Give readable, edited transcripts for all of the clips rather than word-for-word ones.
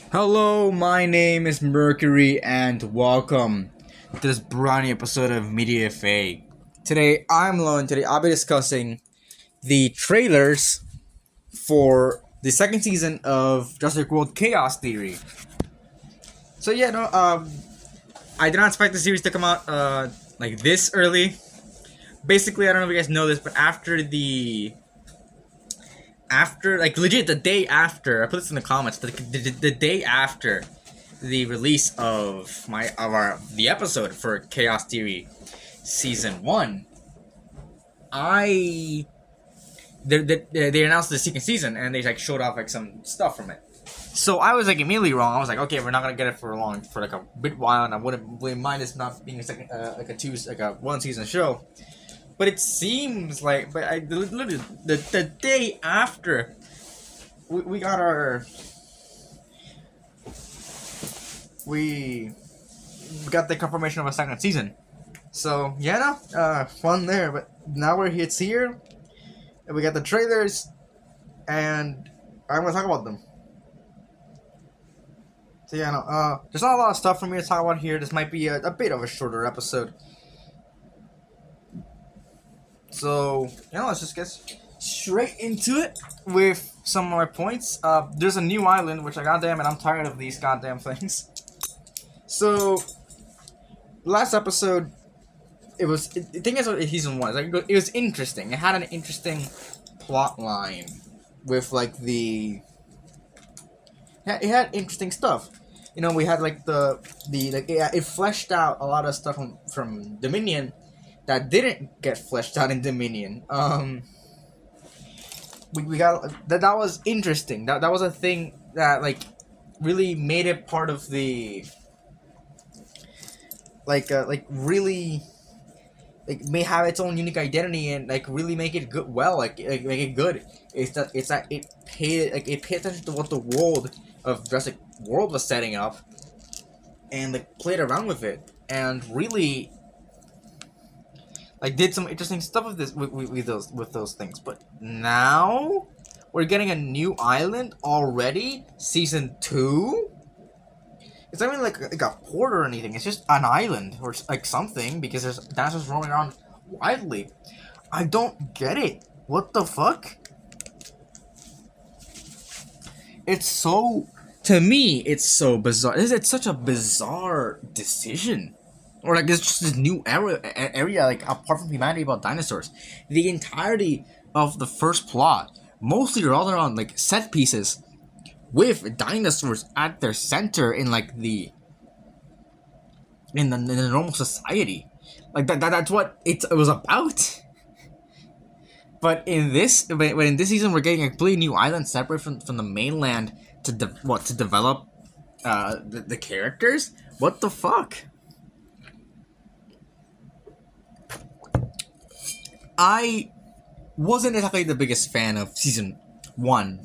Hello, my name is Mercury, and welcome to this brand new episode of Media Fake. Today, I'm alone. Today, I'll be discussing the trailers for the second season of Jurassic World Chaos Theory. So yeah, no, I did not expect the series to come out like this early. Basically, I don't know if you guys know this, but after like legit the day after, I put this in the comments, the day after the release of the episode for Chaos Theory season 1, I they announced the second season, and they like showed off like some stuff from it. So I was like immediately wrong. I was like, okay, we're not gonna get it for like a bit while, and I wouldn't really mind this not being a second like a one season show. But it seems like, but I literally the day after we got our we got the confirmation of a second season. So yeah, no, fun there. But now it's here, and we got the trailers, and I'm gonna talk about them. So yeah, no, there's not a lot of stuff for me to talk about here. This might be a bit of a shorter episode. So, let's just get straight into it with some of my points. There's a new island, which goddamn it, I'm tired of these goddamn things. So, last episode, the thing is, season 1, it was interesting. It had an interesting plot line with, like, it had interesting stuff. You know, we had, like, it fleshed out a lot of stuff from Dominion that didn't get fleshed out in Dominion. We got that was interesting. That was a thing that like really made it part of the really may have its own unique identity and like really make it good. Well, make it good. It paid attention to what the world of Jurassic World was setting up, and like played around with it, and really like did some interesting stuff with this with those things. But now we're getting a new island already, season 2. It's not even like a port or anything. It's just an island or like something, because there's dinosaurs roaming around wildly. I don't get it. What the fuck? To me, it's so bizarre. It's such a bizarre decision. Or like it's just this new area like apart from humanity about dinosaurs. The entirety of the first plot mostly revolved around like set pieces with dinosaurs at their center in like the normal society. Like that's what it was about. But in this season we're getting a completely new island separate from the mainland to develop the characters. What the fuck? I wasn't exactly the biggest fan of season 1.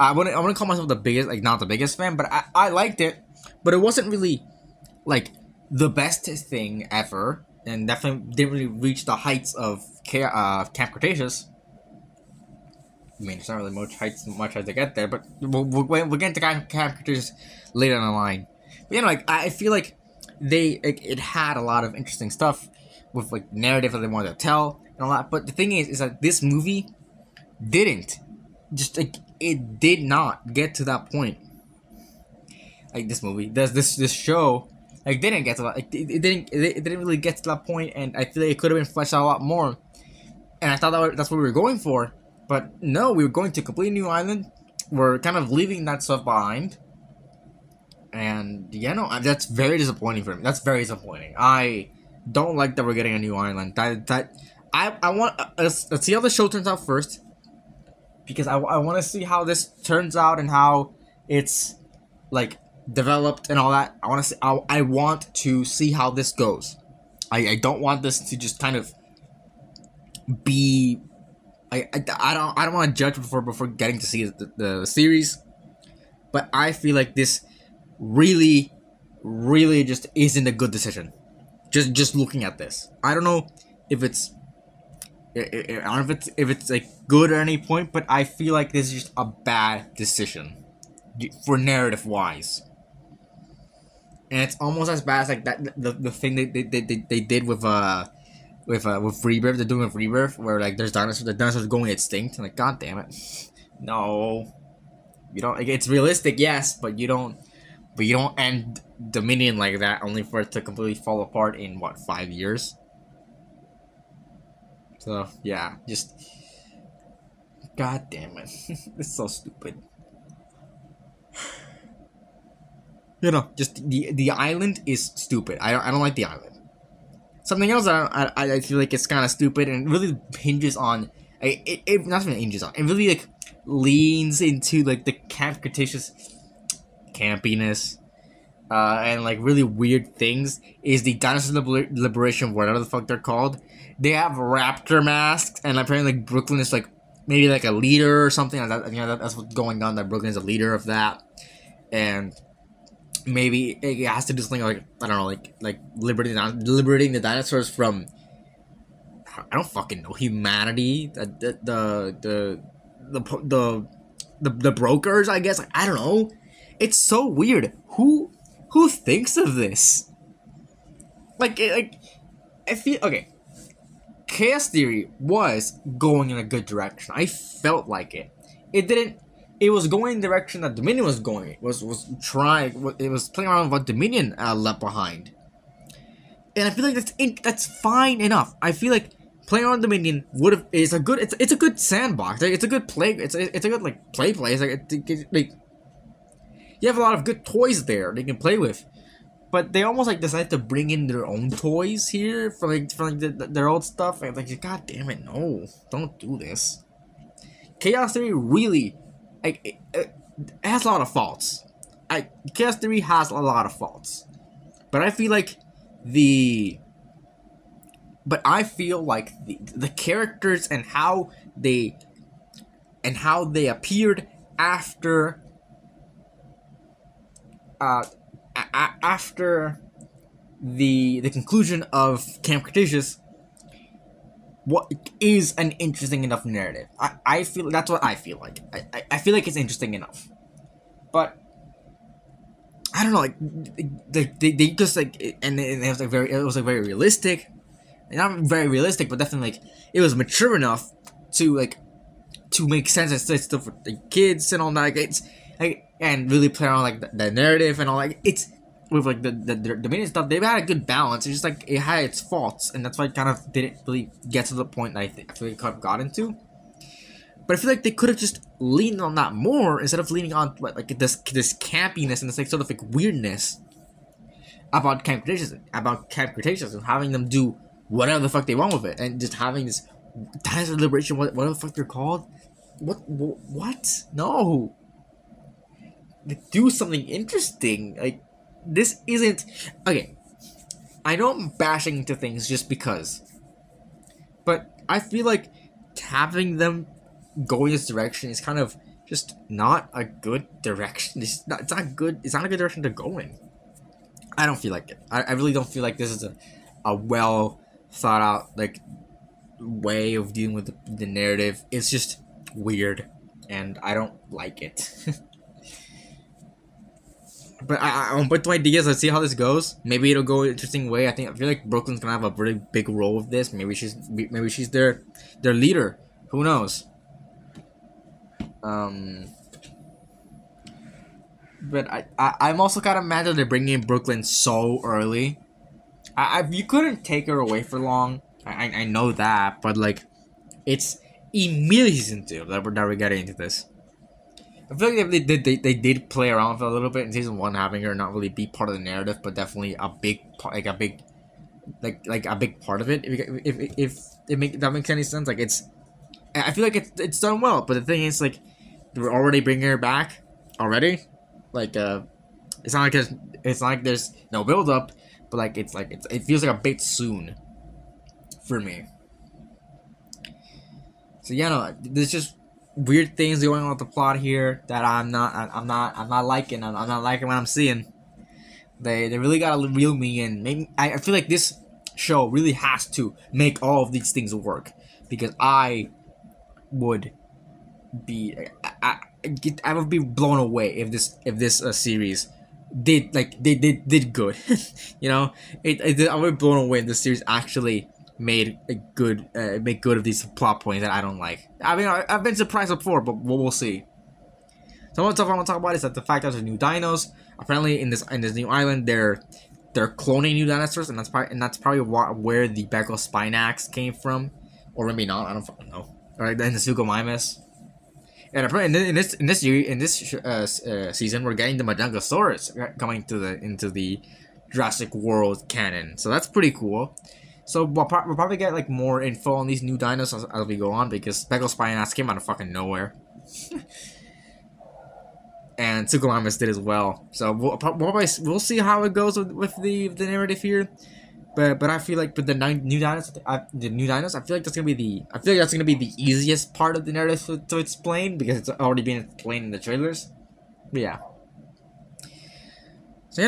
I wouldn't call myself the biggest, like not the biggest fan, but I liked it. But it wasn't really like the best thing ever, and definitely didn't really reach the heights of Camp Cretaceous. I mean, it's not really much heights to get there, but we'll get into Camp Cretaceous later on the line. But like I feel like it had a lot of interesting stuff with like narrative that they wanted to tell and all that. But the thing is that this movie didn't it did not get to that point. Like this show like didn't get to that. Like, it didn't really get to that point, and I feel like it could have been fleshed out a lot more. And I thought that's what we were going for, but no, we were going to a completely new island. We're kind of leaving that stuff behind. And that's very disappointing for me. That's very disappointing. I don't like that we're getting a new island. I want let's see how the show turns out first, because I want to see how this turns out and how it's like developed and all that. I want to see how this goes. I don't want this to just kind of be. I don't want to judge before getting to see the series, but I feel like this really just isn't a good decision. Just looking at this, I don't know if it's like good at any point, but I feel like this is just a bad decision. for narrative wise. And it's almost as bad as like that the thing they did with Rebirth. They're doing with Rebirth, where like there's dinosaurs, the dinosaurs going extinct. And like, god damn it, no, you don't. Like, it's realistic, yes, but you don't end Dominion like that, only for it to completely fall apart in what, 5 years. So yeah, just god damn it, it's so stupid. You know, just the island is stupid. I don't like the island. Something else that I feel like it's kind of stupid and really hinges on it not even hinges on, it really like leans into like the Camp Cretaceous campiness and like really weird things is the Dinosaur Liberation, whatever the fuck they're called. They have raptor masks, and apparently like Brooklyn is like maybe like a leader or something like that. You know, that's what's going on. That Brooklyn is a leader of that, and maybe it has to do something like, I don't know, like liberating the dinosaurs from, I don't fucking know, humanity, the brokers, I guess. Like, I don't know. It's so weird. Who thinks of this? Like I feel okay. Chaos Theory was going in a good direction. I felt like it. It didn't. It was going in the direction that Dominion was going. It was trying. It was playing around with what Dominion left behind, and I feel like that's fine enough. I feel like playing around Dominion it's a good sandbox. Like, it's a good play. It's a good like play place. Like you have a lot of good toys there they can play with, but they almost like decided to bring in their own toys here for their old stuff. And like, god damn it, no, don't do this. Chaos Theory really. It has a lot of faults. Chaos Theory has a lot of faults, but I feel like the characters and how they appeared after after the conclusion of Camp Cretaceous, what is an interesting enough narrative. I feel that's what I feel like. I feel like it's interesting enough, but I don't know. Like they just like, and it was like very realistic, not very realistic, but definitely like it was mature enough to make sense and stuff for the kids and all that. Like, it's like, and really play around like the narrative and all that. It's with like the main stuff, they've had a good balance. It's just like it had its faults, and that's why it kind of didn't really get to the point that I feel like it kind of got into. But I feel like they could have just leaned on that more instead of leaning on like this campiness and this like sort of like weirdness about Camp Cretaceous and having them do whatever the fuck they want with it, and just having this Dinosaur Liberation, whatever the fuck they're called. What? No. Like, do something interesting. Like, this isn't... Okay, I know I'm bashing into things just because, but I feel like having them go in this direction is kind of just not a good direction. It's not good. It's not a good direction to go in. I don't feel like it. I really don't feel like this is a well thought out like way of dealing with the narrative. It's just weird, and I don't like it. But I'm with my ideas. Let's see how this goes. Maybe it'll go an interesting way. I feel like Brooklyn's gonna have a really big role with this. Maybe she's their leader. Who knows? But I'm also kind of mad that they're bringing in Brooklyn so early. You couldn't take her away for long. I know that, but like, it's immediately season 2 that we're getting into this. I feel like they did play around with it a little bit in season 1, having her not really be part of the narrative, but definitely a big part, like a big part of it. If that makes any sense, like I feel like it's done well. But the thing is, like, we're already bringing her back already. Like, it's not like there's no build up, but like it feels like a bit soon for me. So yeah, no, there's just weird things going on with the plot here that I'm not liking. I'm not liking what I'm seeing. They really gotta reel me in. Maybe I feel like this show really has to make all of these things work, because I would be I would be blown away if this series did good. You know, I would be blown away if the series actually made a good make good of these plot points that I don't like. I mean, I've been surprised before, but we'll see. So one stuff I want to talk about is that the fact that there's new dinos. Apparently, in this new island, they're cloning new dinosaurs, and that's probably where the Becospinax came from, or maybe not. I don't fucking know. All right, then the Suchomimus. And apparently, in this season, we're getting the Majungasaurus coming into the Jurassic World canon. So that's pretty cool. So we'll probably get like more info on these new dinos as we go on, because Becospinax came out of fucking nowhere. And Suchomimus did as well. So we'll see how it goes with the narrative here. But I feel like with the new dinos, I feel like that's gonna be the easiest part of the narrative to explain, because it's already been explained in the trailers. But yeah. So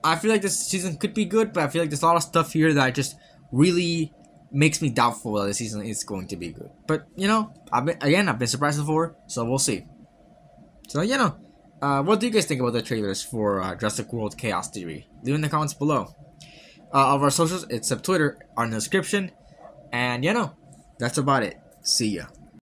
I feel like this season could be good, but I feel like there's a lot of stuff here that just really makes me doubtful that the season is going to be good. But I've been surprised before, so we'll see. So what do you guys think about the trailers for Jurassic World Chaos Theory? Leave in the comments below. Of our socials, except Twitter, are in the description. And that's about it. See ya.